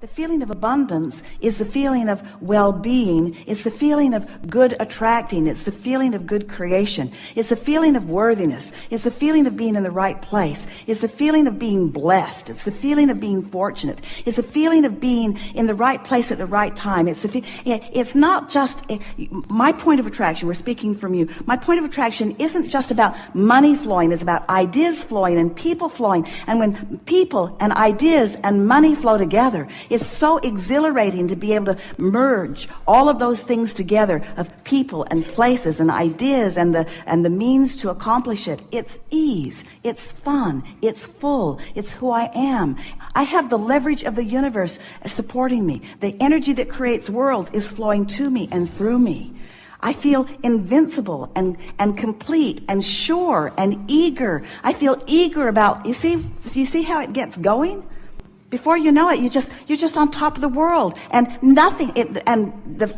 The feeling of abundance is the feeling of well-being. It's the feeling of good attracting. It's the feeling of good creation. It's the feeling of worthiness. It's the feeling of being in the right place. It's the feeling of being blessed. It's the feeling of being fortunate. It's the feeling of being in the right place at the right time. It's not just my point of attraction. We're speaking from you. My point of attraction isn't just about money flowing. It's about ideas flowing and people flowing. And when people and ideas and money flow together, it's so exhilarating to be able to merge all of those things together, of people and places and ideas and the means to accomplish it. It's ease. It's fun. It's full. It's who I am. I have the leverage of the universe supporting me. The energy that creates worlds is flowing to me and through me. I feel invincible and complete and sure and eager. I feel eager about, you see how it gets going? Before you know it, you're just on top of the world, and the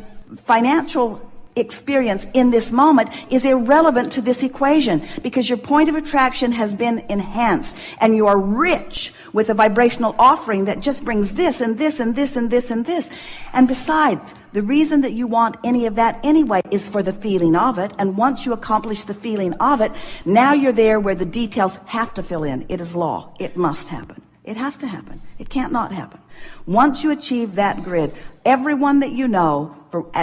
financial experience in this moment is irrelevant to this equation, because your point of attraction has been enhanced, and you are rich with a vibrational offering that just brings this and this and this and this and this. And besides, the reason that you want any of that anyway is for the feeling of it. And once you accomplish the feeling of it, now you're there where the details have to fill in. It is law. It must happen. It has to happen. It can't not happen. Once you achieve that grid, everyone that you know,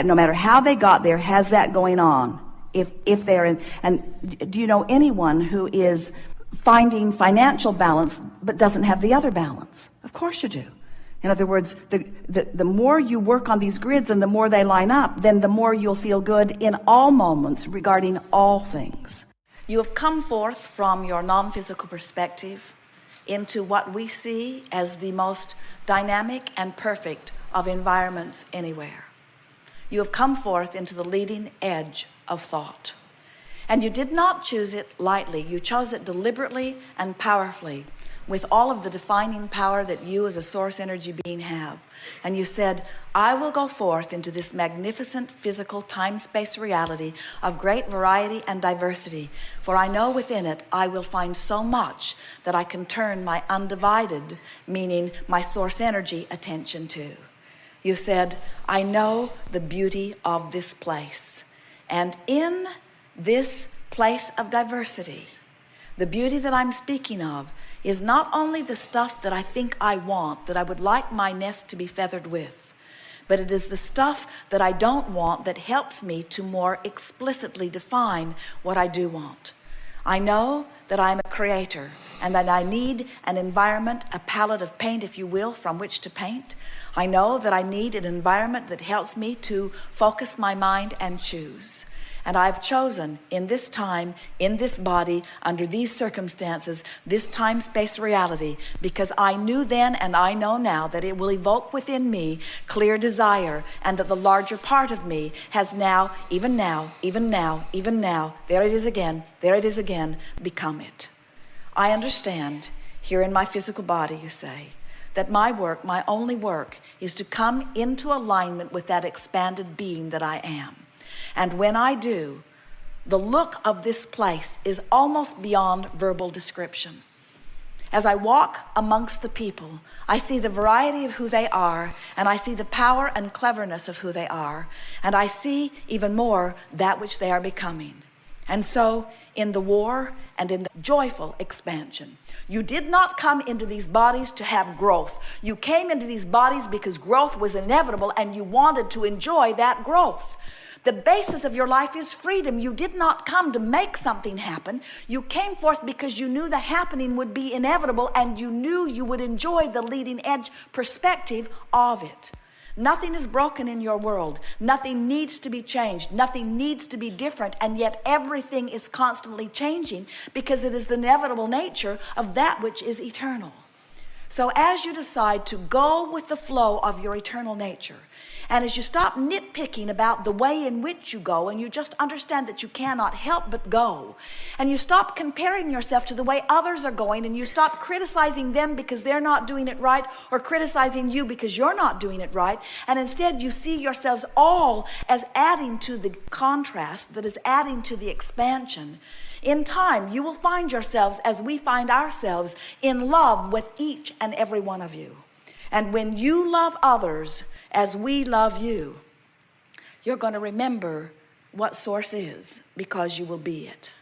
no matter how they got there, has that going on. If they're in, and do you know anyone who is finding financial balance but doesn't have the other balance? Of course you do. In other words, the more you work on these grids and the more they line up, then the more you'll feel good in all moments regarding all things. You have come forth from your non-physical perspective into what we see as the most dynamic and perfect of environments anywhere. You have come forth into the leading edge of thought. And you did not choose it lightly. You chose it deliberately and powerfully, with all of the defining power that you as a source energy being have. And you said, I will go forth into this magnificent physical time-space reality of great variety and diversity, for I know within it I will find so much that I can turn my undivided, meaning my source energy, attention to. You said, I know the beauty of this place. And in this place of diversity, the beauty that I'm speaking of is not only the stuff that I think I want, that I would like my nest to be feathered with, but it is the stuff that I don't want that helps me to more explicitly define what I do want. I know that I'm a creator and that I need an environment, a palette of paint, if you will, from which to paint. I know that I need an environment that helps me to focus my mind and choose. And I've chosen in this time, in this body, under these circumstances, this time-space reality, because I knew then and I know now that it will evoke within me clear desire, and that the larger part of me has now, even now, there it is again, become it. I understand here in my physical body, you say, that my work, my only work, is to come into alignment with that expanded being that I am. And when I do, the look of this place is almost beyond verbal description. As I walk amongst the people, I see the variety of who they are, and I see the power and cleverness of who they are, and I see even more that which they are becoming. And so, in the war and in the joyful expansion, you did not come into these bodies to have growth. You came into these bodies because growth was inevitable, and you wanted to enjoy that growth. The basis of your life is freedom. You did not come to make something happen. You came forth because you knew the happening would be inevitable, and you knew you would enjoy the leading edge perspective of it. Nothing is broken in your world. Nothing needs to be changed. Nothing needs to be different. And yet everything is constantly changing, because it is the inevitable nature of that which is eternal. So as you decide to go with the flow of your eternal nature, and as you stop nitpicking about the way in which you go, and you just understand that you cannot help but go, and you stop comparing yourself to the way others are going, and you stop criticizing them because they're not doing it right, or criticizing you because you're not doing it right, and instead you see yourselves all as adding to the contrast that is adding to the expansion, in time you will find yourselves, as we find ourselves, in love with each and every one of you. And when you love others as we love you, you're going to remember what source is, because you will be it.